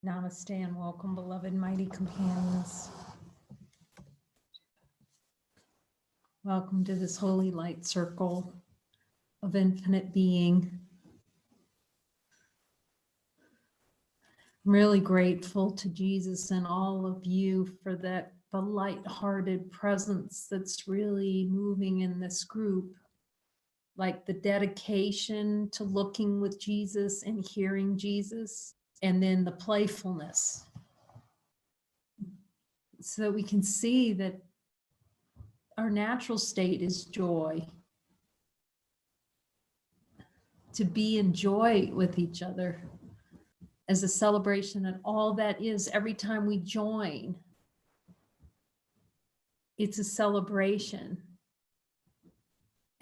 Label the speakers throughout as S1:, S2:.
S1: Namaste and welcome, beloved mighty companions. Welcome to this holy light circle of infinite being. I'm really grateful to Jesus and all of you for the light-hearted presence that's really moving in this group. Like the dedication to looking with Jesus and hearing Jesus, and then the playfulness. So that we can see that our natural state is joy. To be in joy with each other as a celebration, and all that is every time we join, it's a celebration.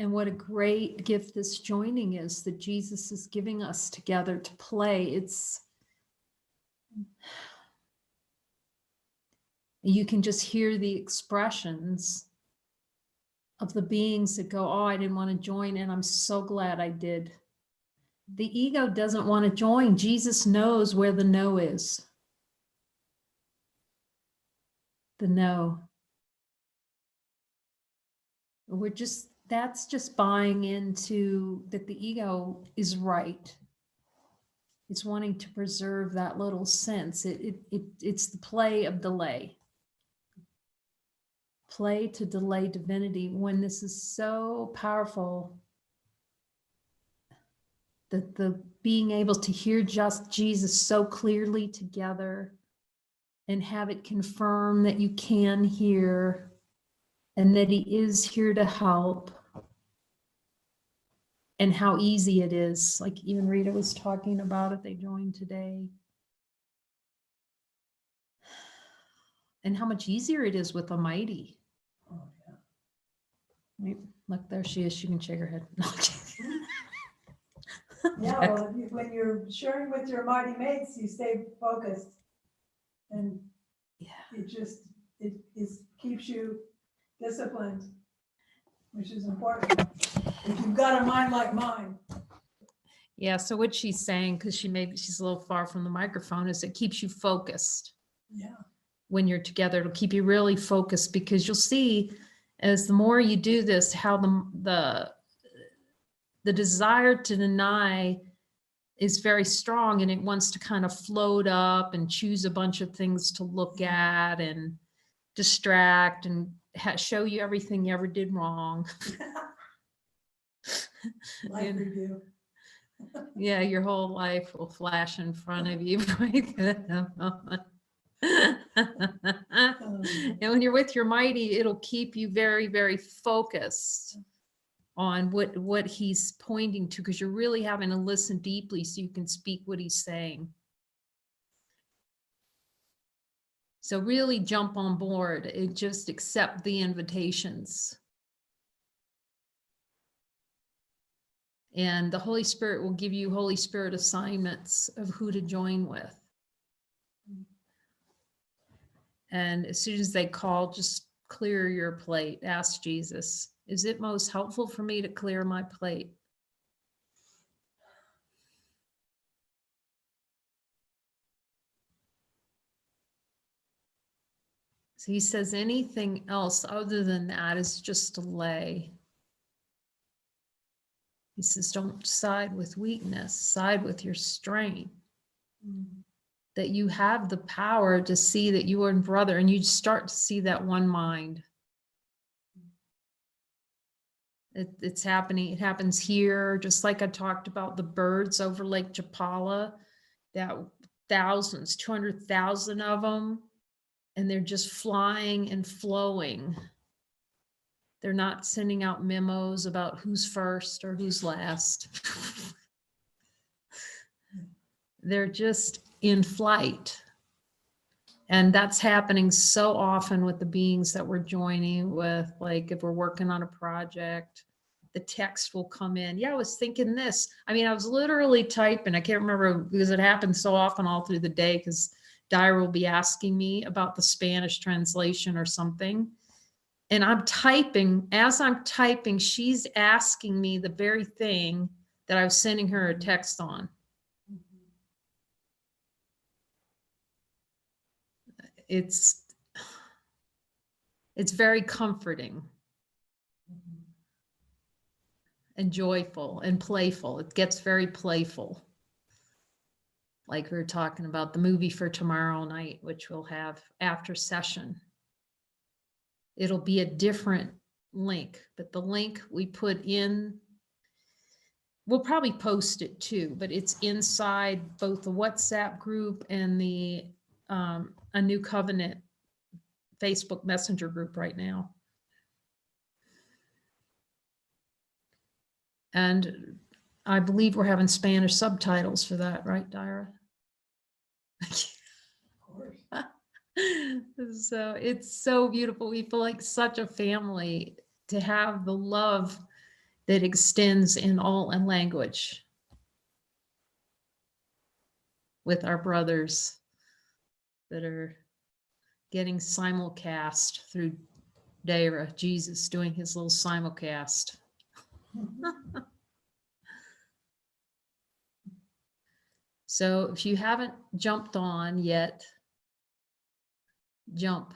S1: And what a great gift this joining is that Jesus is giving us together to play. You can just hear the expressions of the beings that go, oh, I didn't want to join, and I'm so glad I did. The ego doesn't want to join. Jesus knows where the no is. The no. That's just buying into that the ego is right. It's wanting to preserve that little sense. It's the play of delay. Play to delay divinity, when this is so powerful that the being able to hear just Jesus so clearly together and have it confirm that you can hear and that he is here to help, and how easy it is. Like even Rita was talking about it, they joined today. And how much easier it is with a mighty. Oh, yeah. Right. Look, there she is. She can shake her head. No,
S2: yeah, well, when you're sharing with your mighty mates, you stay focused, and
S1: yeah,
S2: it keeps you disciplined, which is important. If you've got a mind like mine.
S1: Yeah. So what she's saying, because she's a little far from the microphone, is it keeps you focused.
S2: Yeah. When
S1: you're together, it'll keep you really focused, because you'll see as the more you do this, how the desire to deny is very strong, and it wants to kind of float up and choose a bunch of things to look at and distract and show you everything you ever did wrong.
S2: Life review.
S1: Yeah, your whole life will flash in front of you. And when you're with your mighty, it'll keep you very, very focused on what he's pointing to, because you're really having to listen deeply so you can speak what he's saying. So really jump on board and just accept the invitations. And the Holy Spirit will give you Holy Spirit assignments of who to join with. And as soon as they call, just clear your plate. Ask Jesus, is it most helpful for me to clear my plate? So he says anything else other than that is just delay. He says, don't side with weakness, side with your strength. That you have the power to see that you are in brother, and you start to see that one mind. It's happening. It happens here, just like I talked about the birds over Lake Chapala, that thousands, 200,000 of them, and they're just flying and flowing. They're not sending out memos about who's first or who's last. They're just in flight. And that's happening so often with the beings that we're joining with. Like if we're working on a project, the text will come in. Yeah, I was thinking this. I mean, I was literally typing. I can't remember, because it happens so often all through the day, because Dyra will be asking me about the Spanish translation or something. And I'm typing. As I'm typing, she's asking me the very thing that I was sending her a text on. it's very comforting and joyful and playful. It gets very playful. Like we were talking about the movie for tomorrow night, which we'll have after session. It'll be a different link, but the link we put in, we'll probably post it too, but it's inside both the WhatsApp group and the A New Covenant Facebook Messenger group right now. And I believe we're having Spanish subtitles for that, right, Dyra?
S2: Of course.
S1: So it's so beautiful. We feel like such a family to have the love that extends in all and language with our brothers that are getting simulcast through Daira, Jesus doing his little simulcast. So if you haven't jumped on yet, jump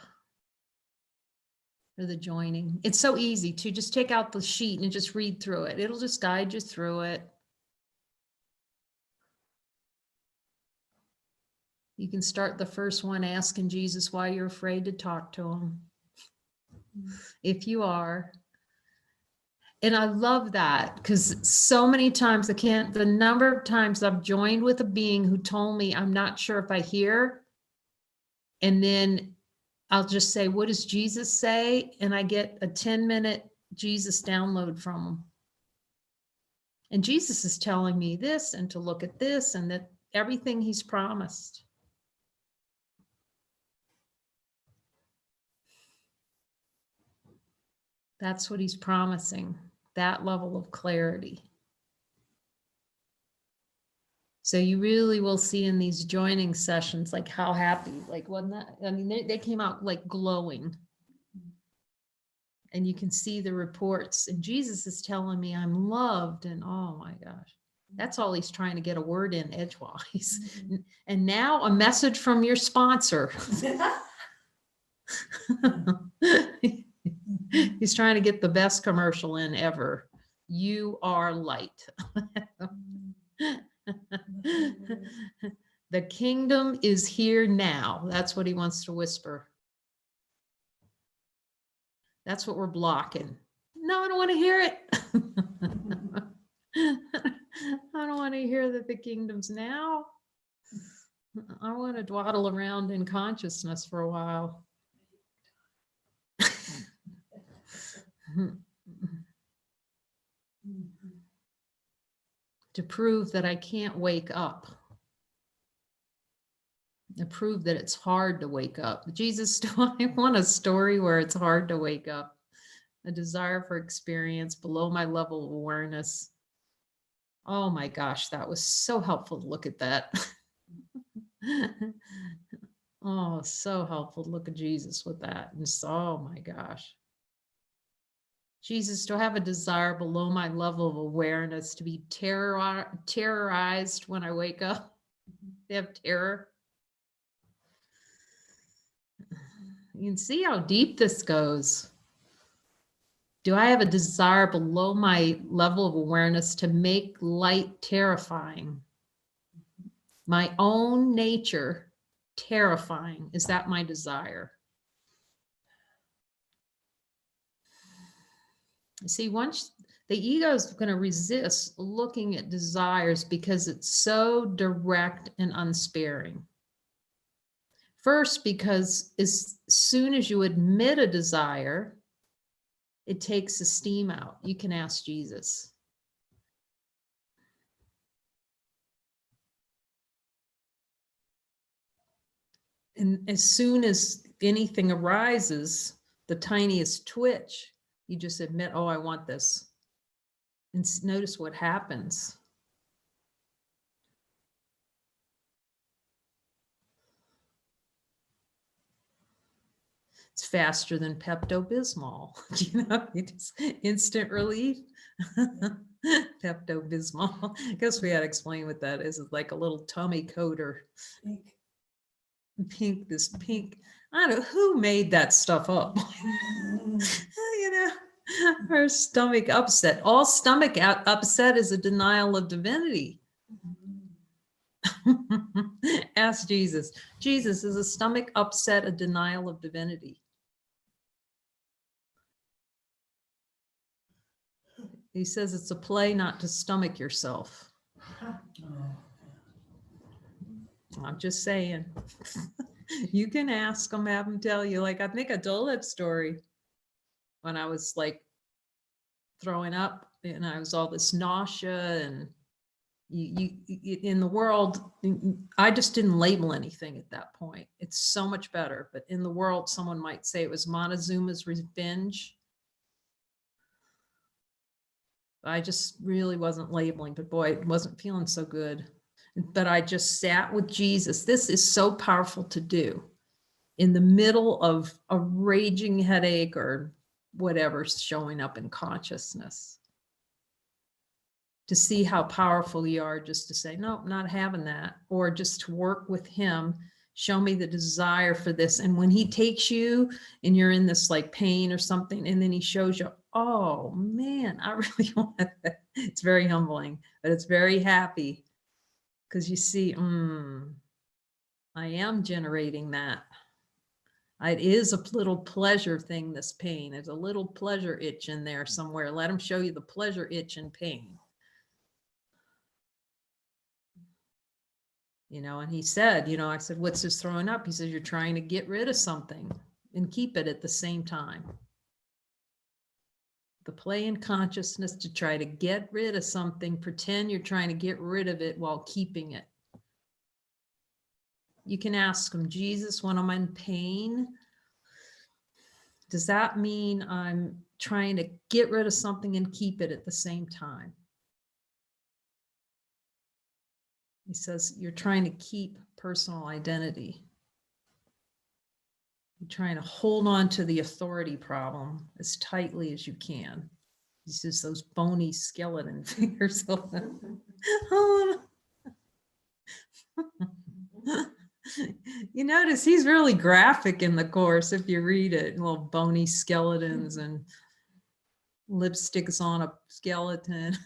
S1: for the joining. It's so easy to just take out the sheet and just read through it. It'll just guide you through it. You can start the first one asking Jesus why you're afraid to talk to him. If you are. And I love that because so many times the number of times I've joined with a being who told me, I'm not sure if I hear. And then I'll just say, what does Jesus say? And I get a 10-minute Jesus download from him. And Jesus is telling me this and to look at this and that everything he's promised. That's what he's promising, that level of clarity. So you really will see in these joining sessions, like how happy, like wasn't that, I mean, they came out like glowing. And you can see the reports and Jesus is telling me I'm loved and oh my gosh, that's all he's trying to get a word in edgewise. And now a message from your sponsor. He's trying to get the best commercial in ever. You are light. The kingdom is here now. That's what he wants to whisper. That's what we're blocking. No, I don't want to hear it. I don't want to hear that the kingdom's now. I want to dawdle around in consciousness for a while. To prove that I can't wake up. To prove that it's hard to wake up. Jesus, do I want a story where it's hard to wake up? A desire for experience below my level of awareness. Oh my gosh, that was so helpful to look at that. Oh, so helpful to look at Jesus with that. And so, oh my gosh. Jesus, do I have a desire below my level of awareness to be terrorized when I wake up? They have terror. You can see how deep this goes. Do I have a desire below my level of awareness to make light terrifying? My own nature terrifying. Is that my desire? See, once the ego is going to resist looking at desires because it's so direct and unsparing. First, because as soon as you admit a desire, it takes the steam out. You can ask Jesus. And as soon as anything arises, the tiniest twitch, you just admit, oh, I want this. And notice what happens. It's faster than Pepto-Bismol. You know, it is instant relief. Pepto-Bismol. I guess we had to explain what that is. It's like a little tummy coater.
S2: Pink.
S1: Pink, this pink. I don't know who made that stuff up. You know, her stomach upset. All stomach upset is a denial of divinity. Ask Jesus. Jesus, is a stomach upset a denial of divinity? He says it's a play not to stomach yourself. I'm just saying. You can ask them, have them tell you. Like, I think I told that story when I was like throwing up and I was all this nausea and you in the world, I just didn't label anything at that point. It's so much better. But in the world, someone might say it was Montezuma's revenge. I just really wasn't labeling, but boy, it wasn't feeling so good. But I just sat with Jesus. This is so powerful to do in the middle of a raging headache or whatever's showing up in consciousness. To see how powerful you are, just to say, no, not having that, or just to work with him, show me the desire for this. And when he takes you and you're in this like pain or something, and then he shows you, oh man, I really want that. It's very humbling, but it's very happy because you see, I am generating that. It is a little pleasure thing, this pain. There's a little pleasure itch in there somewhere. Let him show you the pleasure itch in pain. You know, and he said, you know, I said, what's this throwing up? He says, you're trying to get rid of something and keep it at the same time. The play in consciousness to try to get rid of something, pretend you're trying to get rid of it while keeping it. You can ask him, Jesus, when I'm in pain, does that mean I'm trying to get rid of something and keep it at the same time? He says, you're trying to keep personal identity. You're trying to hold on to the authority problem as tightly as you can. He says, those bony skeleton fingers. You notice he's really graphic in the course if you read it. Little bony skeletons and lipsticks on a skeleton.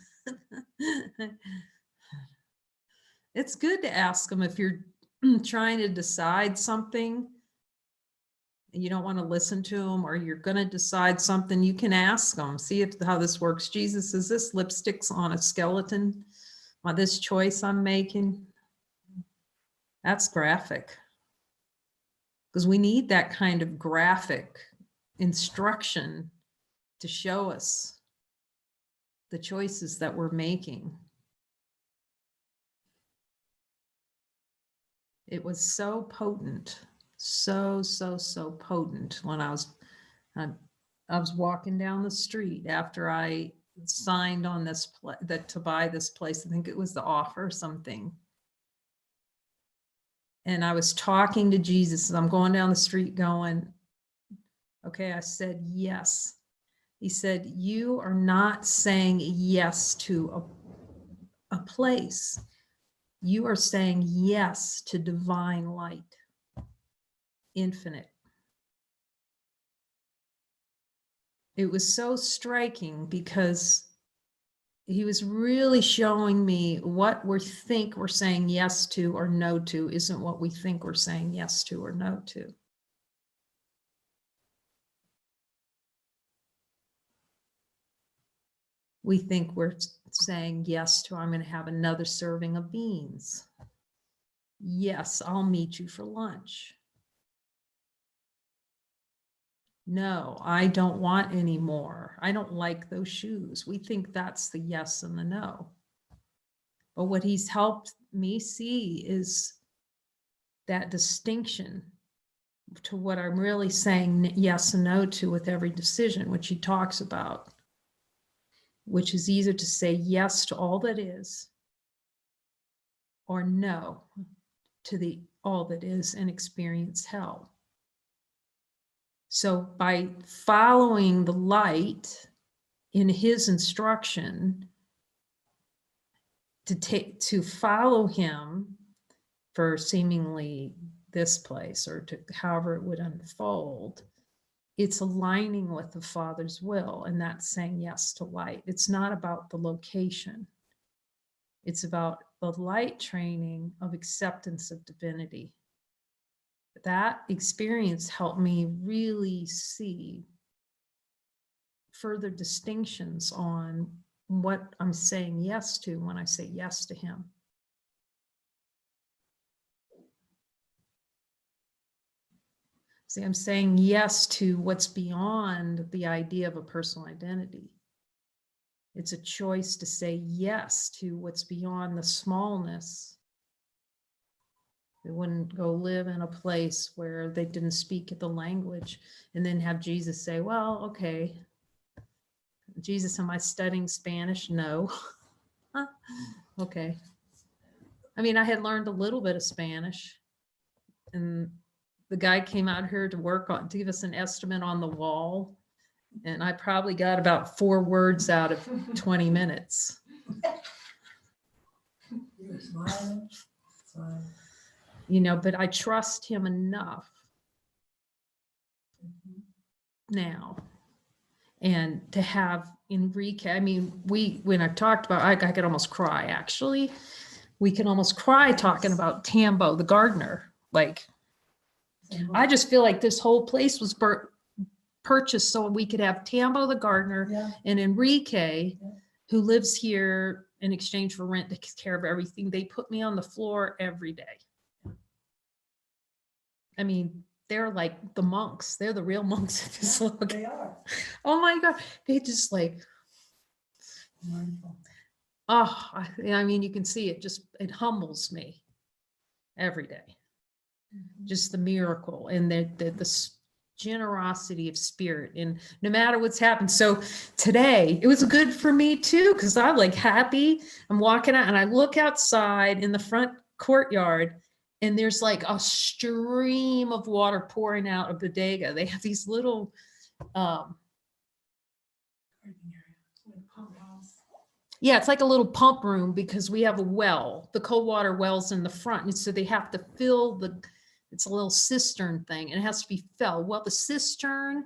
S1: It's good to ask them if you're trying to decide something and you don't want to listen to them, or you're going to decide something, you can ask them, see how this works. Jesus, is this lipsticks on a skeleton? On this choice I'm making? That's graphic. Because we need that kind of graphic instruction to show us the choices that we're making. It was so potent, so potent when I was walking down the street after I signed on this to buy this place. I think it was the offer or something. And I was talking to Jesus, and I'm going down the street going, okay, I said yes. He said, you are not saying yes to a place. You are saying yes to divine light, infinite. It was so striking because he was really showing me what we think we're saying yes to or no to isn't what we think we're saying yes to or no to. We think we're saying yes to, I'm going to have another serving of beans. Yes, I'll meet you for lunch. No, I don't want any more. I don't like those shoes. We think that's the yes and the no. But what he's helped me see is that distinction to what I'm really saying yes and no to with every decision, which he talks about, which is either to say yes to all that is or no to the all that is and experience hell. So by following the light in his instruction, to follow him for seemingly this place or to however it would unfold, it's aligning with the Father's will, and that's saying yes to light. It's not about the location. It's about the light training of acceptance of divinity. That experience helped me really see further distinctions on what I'm saying yes to when I say yes to him. See, I'm saying yes to what's beyond the idea of a personal identity. It's a choice to say yes to what's beyond the smallness. They wouldn't go live in a place where they didn't speak the language and then have Jesus say, well, okay, Jesus, am I studying Spanish? No. Okay. I mean, I had learned a little bit of Spanish, and the guy came out here to work on, to give us an estimate on the wall. And I probably got about 4 words out of 20 minutes.
S2: You were smiling.
S1: You know, but I trust him enough now. And to have Enrique, I mean, when I talked about, I could almost cry, actually. We can almost cry talking about Tambo, the gardener. Like, I just feel like this whole place was purchased so we could have Tambo, the gardener, and Enrique, who lives here in exchange for rent, takes care of everything. They put me on the floor every day. I mean, they're like the monks. They're the real monks of this look.
S2: They are.
S1: Oh my God. They just like,
S2: Wonderful.
S1: oh, I mean, you can see it just, it humbles me every day. Just the miracle and the generosity of spirit, and no matter what's happened. So today it was good for me too, because I'm like happy. I'm walking out and I look outside in the front courtyard, and there's like a stream of water pouring out of the bodega. They have these little yeah, it's like a little pump room, because we have a well. The cold water well's in the front, and so they have to fill it's a little cistern thing, and it has to be filled. Well, the cistern,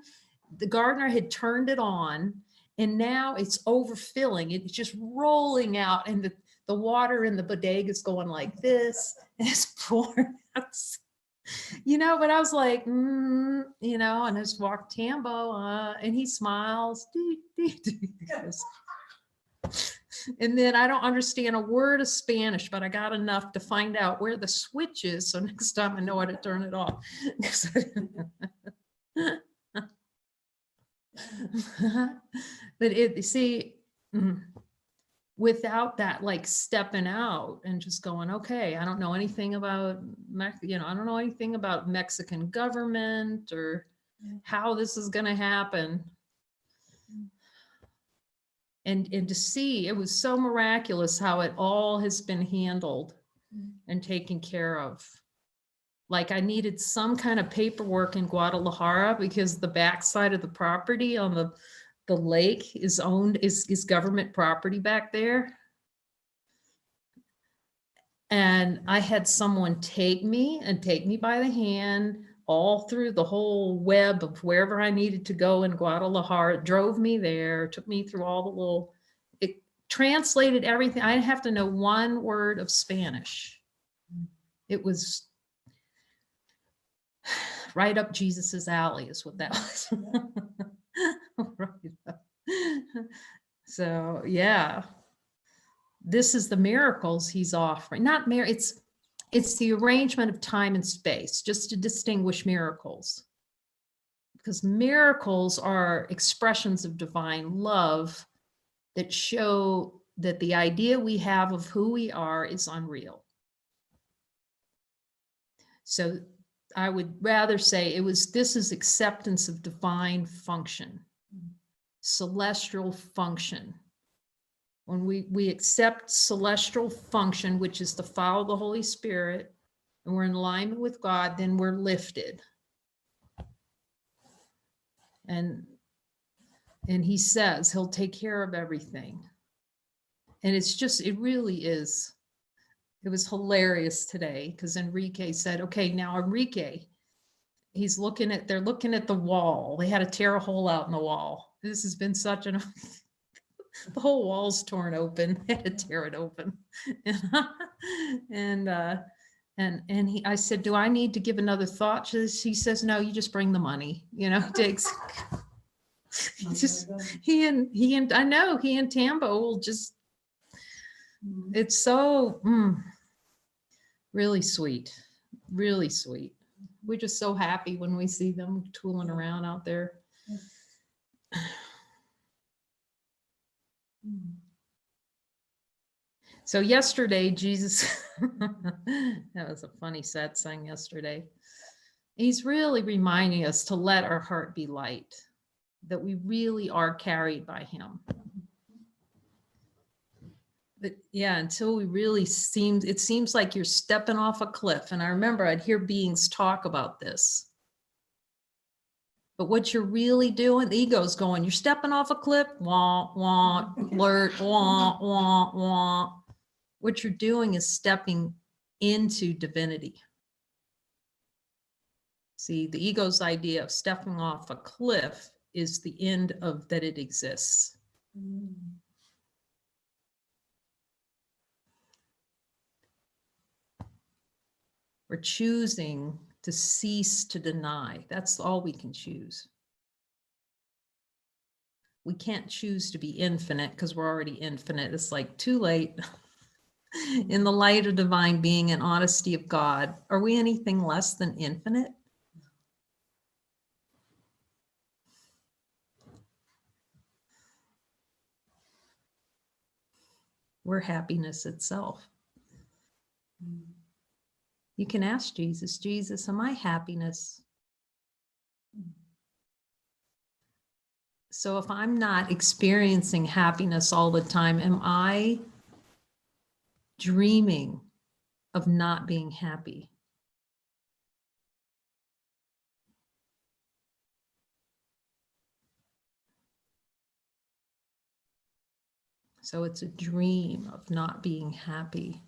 S1: the gardener had turned it on, and now it's overfilling. It's just rolling out, and the water in the bodega is going like this, and it's pouring out. You know, but I was like, you know, and I just walked Tambo, and he smiles. And then I don't understand a word of Spanish, but I got enough to find out where the switch is. So next time I know how to turn it off. But without that, like stepping out and just going, okay, I don't know anything about, you know, I don't know anything about Mexican government or how this is going to happen. And to see, it was so miraculous how it all has been handled and taken care of. Like, I needed some kind of paperwork in Guadalajara because the backside of the property on the lake is government property back there. And I had someone take me by the hand all through the whole web of wherever I needed to go in Guadalajara. It drove me there, took me through all the little, it translated everything. I didn't have to know one word of Spanish. It was right up Jesus's alley is what that was. Right. So yeah, this is the miracles he's offering. Not it's the arrangement of time and space, just to distinguish miracles. Because miracles are expressions of divine love that show that the idea we have of who we are is unreal. So I would rather say this is acceptance of divine function, celestial function. When we accept celestial function, which is to follow the Holy Spirit, and we're in alignment with God, then we're lifted. And he says he'll take care of everything. And it really is It was hilarious today because Enrique said, okay, now Enrique, they're looking at the wall. They had to tear a hole out in the wall. This has been such an, the whole wall's torn open. They had to tear it open. I said, do I need to give another thought to this? He says, no, you just bring the money, he takes, I know he and Tambo will just, it's so, really sweet, really sweet. We're just so happy when we see them tooling around out there. So yesterday, Jesus, that was a funny satsang yesterday. He's really reminding us to let our heart be light, that we really are carried by him. But yeah, until we really it seems like you're stepping off a cliff. And I remember I'd hear beings talk about this. But what you're really doing, the ego's going, you're stepping off a cliff, wah, wah, alert, wah, wah, wah. What you're doing is stepping into divinity. See, the ego's idea of stepping off a cliff is the end of that it exists. We're choosing to cease to deny. That's all we can choose. We can't choose to be infinite because we're already infinite. It's like too late. In the light of divine being and honesty of God, are we anything less than infinite? We're happiness itself. You can ask Jesus, Jesus, am I happiness? So if I'm not experiencing happiness all the time, am I dreaming of not being happy? So it's a dream of not being happy.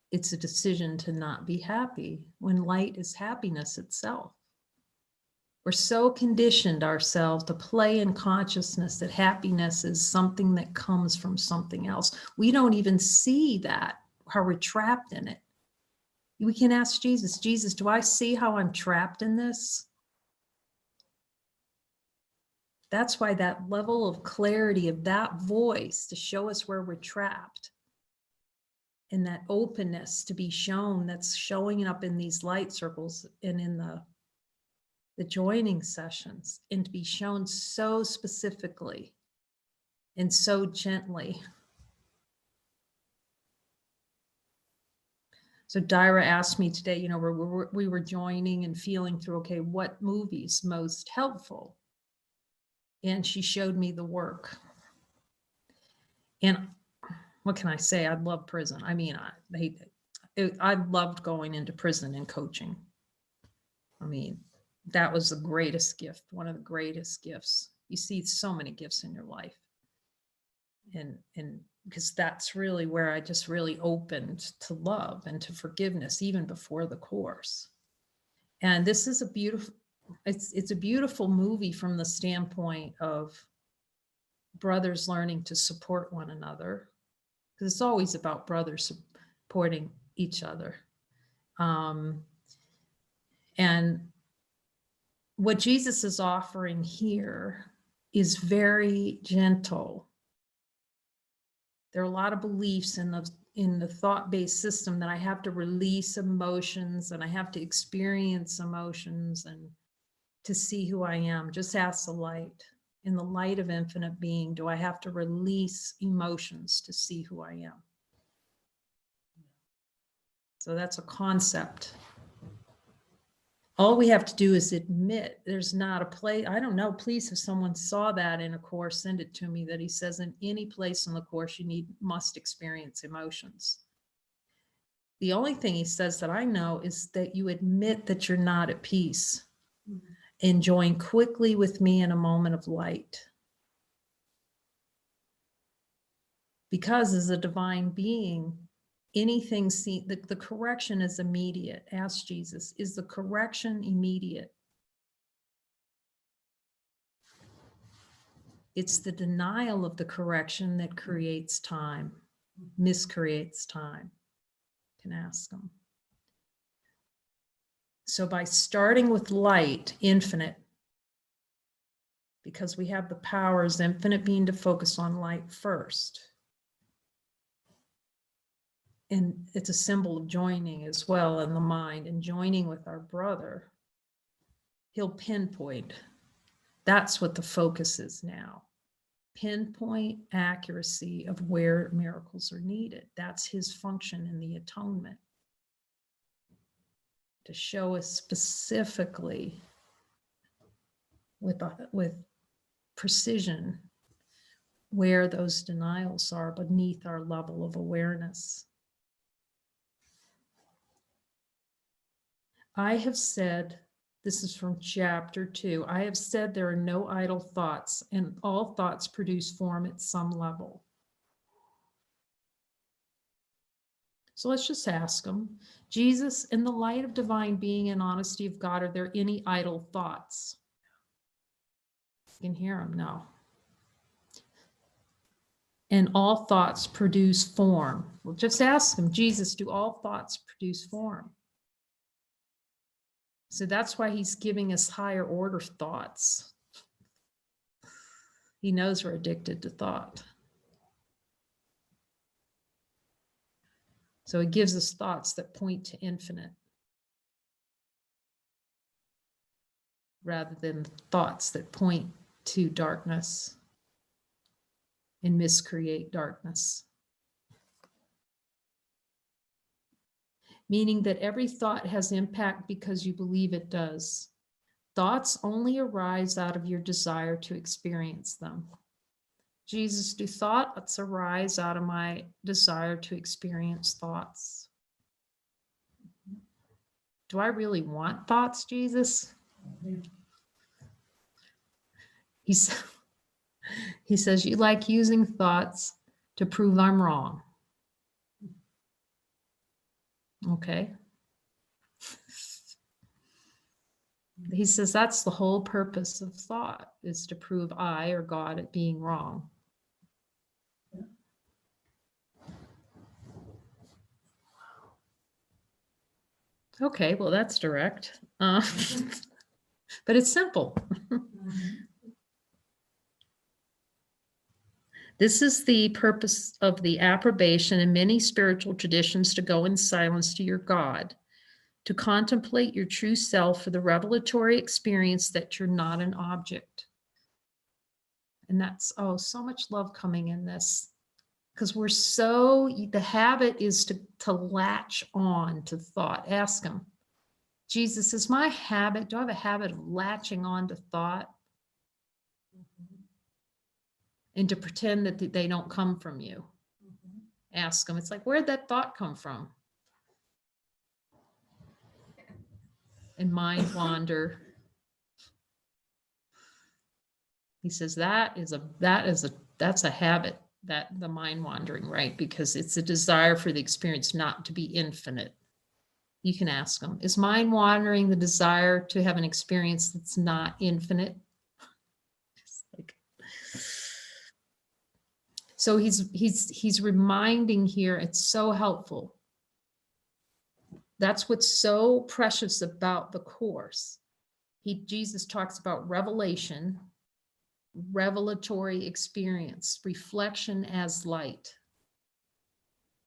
S1: It's a decision to not be happy when light is happiness itself. We're so conditioned ourselves to play in consciousness that happiness is something that comes from something else. We don't even see that, how we're trapped in it. We can ask Jesus, Jesus, do I see how I'm trapped in this? That's why that level of clarity of that voice to show us where we're trapped, and that openness to be shown, that's showing up in these light circles and in the joining sessions, and to be shown so specifically and so gently. So Dyra asked me today, we were joining and feeling through, okay, what movie's most helpful? And she showed me the work. And what can I say? I love prison. I mean, I loved going into prison and coaching. I mean, that was the greatest gift, one of the greatest gifts. You see so many gifts in your life. And because that's really where I just really opened to love and to forgiveness, even before the course. And this is a beautiful, it's a beautiful movie from the standpoint of brothers learning to support one another, because it's always about brothers supporting each other. And what Jesus is offering here is very gentle. There are a lot of beliefs in the thought-based system that I have to release emotions and I have to experience emotions and to see who I am. Just ask the light. In the light of infinite being, do I have to release emotions to see who I am? So that's a concept. All we have to do is admit there's not a place. I don't know, please, if someone saw that in a course, send it to me, that he says in any place in the course you must experience emotions. The only thing he says that I know is that you admit that you're not at peace and join quickly with me in a moment of light. Because as a divine being, anything seen, the correction is immediate. Ask Jesus, is the correction immediate? It's the denial of the correction that creates time, miscreates time. You can ask them. So by starting with light, infinite, because we have the powers, infinite being, to focus on light first. And it's a symbol of joining as well in the mind, and joining with our brother. He'll pinpoint. That's what the focus is now. Pinpoint accuracy of where miracles are needed. That's his function in the atonement. To show us specifically with precision where those denials are beneath our level of awareness. I have said, this is from chapter 2, I have said there are no idle thoughts, and all thoughts produce form at some level. So let's just ask them, Jesus, in the light of divine being and honesty of God, are there any idle thoughts? You can hear them now. And all thoughts produce form. Well, just ask them, Jesus, do all thoughts produce form? So that's why he's giving us higher order thoughts. He knows we're addicted to thought. So he gives us thoughts that point to infinite, rather than thoughts that point to darkness and miscreate darkness. Meaning that every thought has impact because you believe it does. Thoughts only arise out of your desire to experience them. Jesus, do thoughts arise out of my desire to experience thoughts? Do I really want thoughts, Jesus? He says, you like using thoughts to prove I'm wrong. Okay. He says that's the whole purpose of thought, is to prove I or God at being wrong. Okay, well, that's direct. But it's simple. This is the purpose of the approbation in many spiritual traditions, to go in silence to your God, to contemplate your true self for the revelatory experience that you're not an object. And that's, oh, so much love coming in this, because we're so, the habit is to latch on to thought. Ask him, Jesus, is my habit, do I have a habit of latching on to thought? And to pretend that they don't come from you. Ask them, it's like, where'd that thought come from? And mind wander. He says that's a habit, that the mind wandering, right? Because it's a desire for the experience not to be infinite. You can ask them, is mind wandering the desire to have an experience that's not infinite? So he's reminding here, it's so helpful. That's what's so precious about the Course. Jesus talks about revelation, revelatory experience, reflection as light.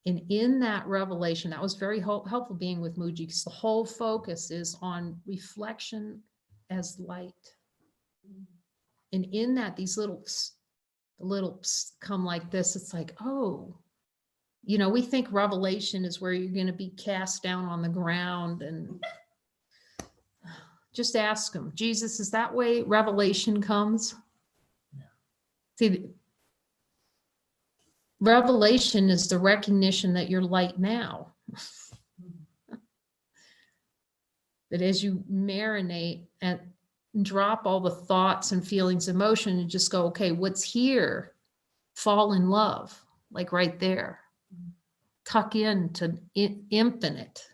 S1: And in that revelation, that was very helpful being with Mooji, because the whole focus is on reflection as light. And in that, these little come like this. It's like, oh, you know, we think revelation is where you're going to be cast down on the ground, and just ask him, Jesus, is that way revelation comes? Yeah. See, revelation is the recognition that you're light now. That as you marinate and drop all the thoughts and feelings, emotion, and just go, okay, what's here? Fall in love, like right there. tuck into infinite.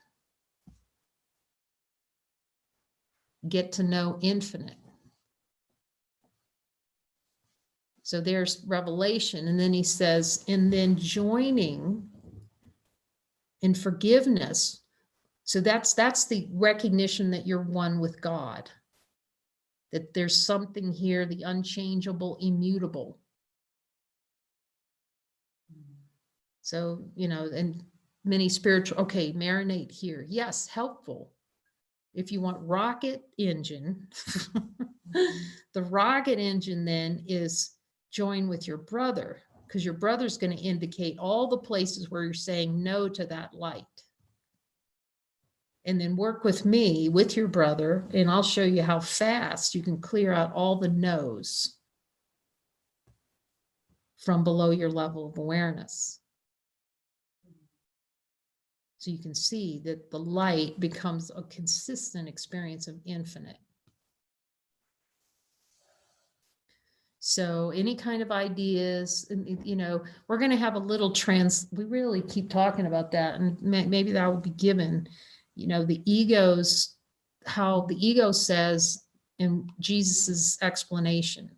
S1: Get to know infinite. So there's revelation. And then he says, and then joining in forgiveness. So that's the recognition that you're one with God, that there's something here, the unchangeable, immutable. So, you know, and many spiritual, okay, marinate here. Yes, helpful. If you want rocket engine, the rocket engine then is join with your brother, because your brother's going to indicate all the places where you're saying no to that light. And then work with me, with your brother, and I'll show you how fast you can clear out all the no's from below your level of awareness. So you can see that the light becomes a consistent experience of infinite. So any kind of ideas, you know, we're going to have a little we really keep talking about that, and maybe that will be given, you know, the egos, how the ego says in Jesus's explanation,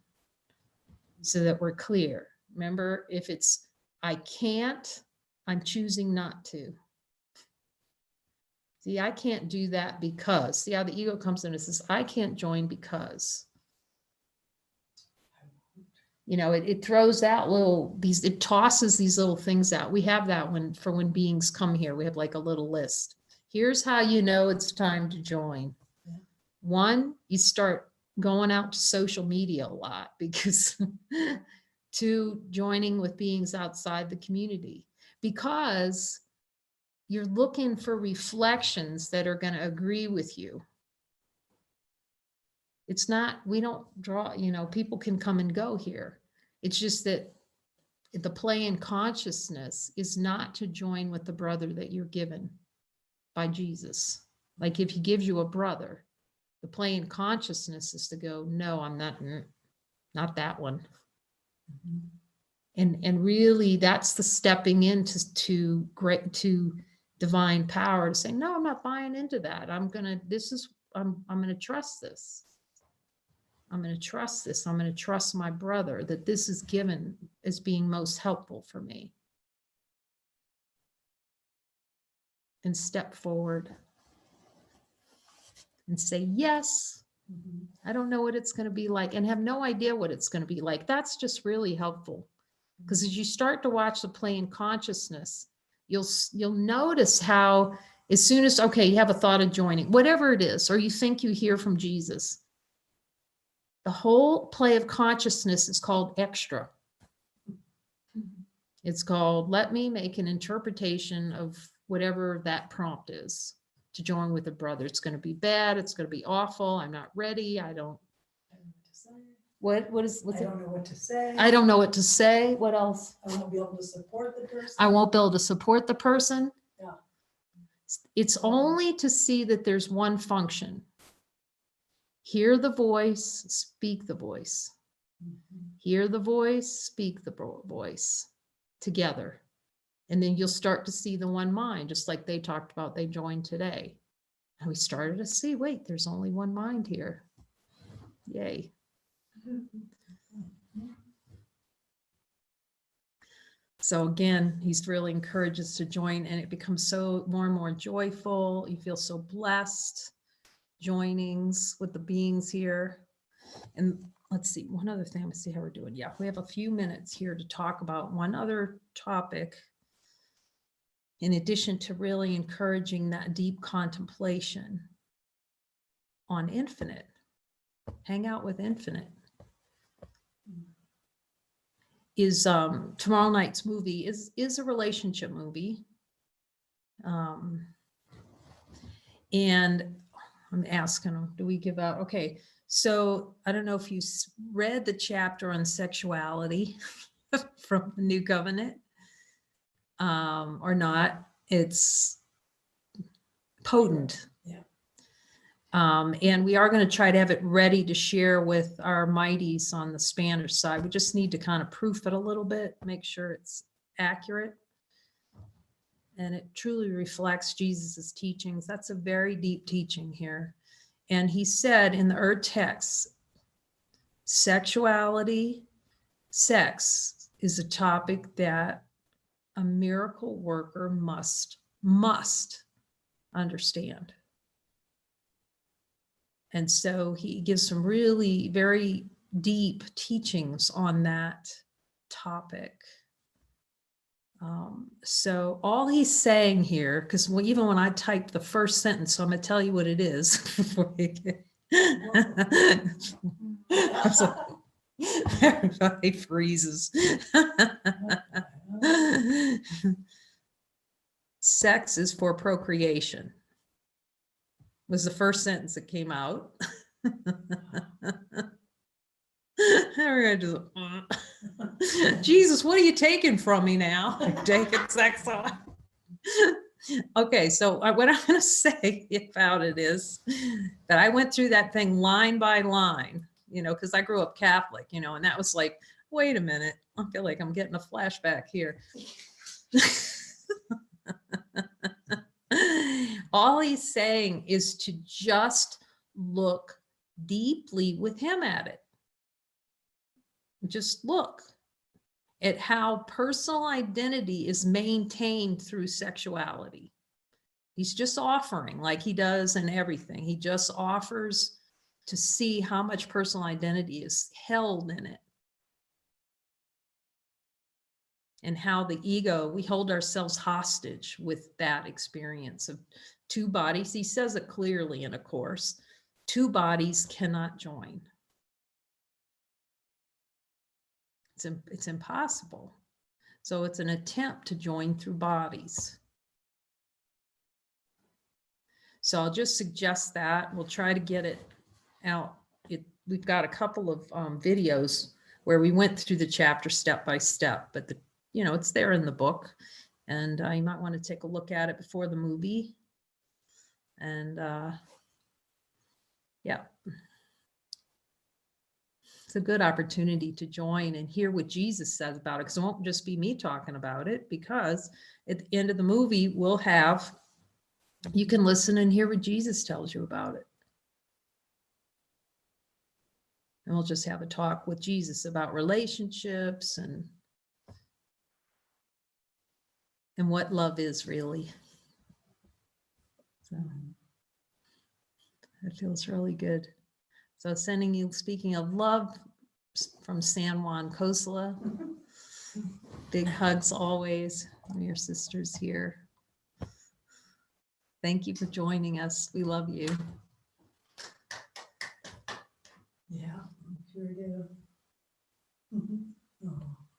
S1: so that we're clear. Remember, if it's, I can't, I'm choosing not to. See, I can't do that because, see how the ego comes in and says, I can't join because. You know, it throws out it tosses these little things out. We have that when beings come here, we have like a little list. Here's how you know it's time to join. Yeah. One, you start going out to social media a lot, because two, joining with beings outside the community, because you're looking for reflections that are going to agree with you. It's not, we don't draw, you know, people can come and go here. It's just that the play in consciousness is not to join with the brother that you're given by Jesus. Like if he gives you a brother, the play in consciousness is to go, no, I'm not that one. Mm-hmm. And really that's the stepping into to divine power, to say, no, I'm not buying into that. I'm going to trust this. I'm going to trust this. I'm going to trust my brother that this is given as being most helpful for me. And step forward and say, yes, I don't know what it's going to be like, and have no idea what it's going to be like. That's just really helpful, because as you start to watch the play in consciousness, you'll notice how as soon as, okay, you have a thought of joining, whatever it is, or you think you hear from Jesus, the whole play of consciousness is called extra. It's called, let me make an interpretation of whatever that prompt is to join with a brother. It's going to be bad. It's going to be awful. I'm not ready. I don't know what to say. I don't know what to say. I don't know what to say. What else?
S2: I won't be able to support the person.
S1: I won't be able to support the person.
S2: Yeah.
S1: It's only to see that there's one function. Hear the voice, speak the voice. Mm-hmm. Hear the voice, speak the voice together. And then you'll start to see the one mind, just like they talked about, they joined today. And we started to see, wait, there's only one mind here. Yay. So again, he's really encouraged us to join, and it becomes so more and more joyful. You feel so blessed. Joinings with the beings here. And let's see, one other thing. Let's see how we're doing. Yeah, we have a few minutes here to talk about one other topic. In addition to really encouraging that deep contemplation on infinite, hang out with infinite, is tomorrow night's movie is a relationship movie. And I'm asking them, do we give out? Okay, so I don't know if you read the chapter on sexuality from the New Covenant or not. It's potent. Yeah. And we are going to try to have it ready to share with our mighties on the Spanish side. We just need to kind of proof it a little bit, make sure it's accurate. and it truly reflects Jesus's teachings. That's a very deep teaching here. And he said in the text, sexuality, sex is a topic that a miracle worker must understand. And so he gives some really very deep teachings on that topic. So all he's saying here, because even when I typed the first sentence, so I'm going to tell you what it is before you get. Everybody freezes. Sex is for procreation was the first sentence that came out. Just, Jesus, what are you taking from me now? You're taking sex on. Okay, so what I'm going to say about it is that I went through that thing line by line, because I grew up Catholic, and that was like, wait a minute, I feel like I'm getting a flashback here. All he's saying is to just look deeply with him at it. Just look at how personal identity is maintained through sexuality. He's just offering, like he does in everything. He just offers to see how much personal identity is held in it. And how the ego, we hold ourselves hostage with that experience of two bodies. He says it clearly in a course, two bodies cannot join. It's impossible. So it's an attempt to join through bodies. So I'll just suggest that. We'll try to get it out. We've got a couple of videos where we went through the chapter step by step, but it's there in the book, and you might want to take a look at it before the movie. And yeah, it's a good opportunity to join and hear what Jesus says about it, because it won't just be me talking about it, because at the end of the movie, you can listen and hear what Jesus tells you about it. And we'll just have a talk with Jesus about relationships and what love is really. So it feels really good. So sending you, speaking of love, from San Juan Kosla. Big hugs always from your sisters here. Thank you for joining us. We love you.
S2: Yeah, sure do.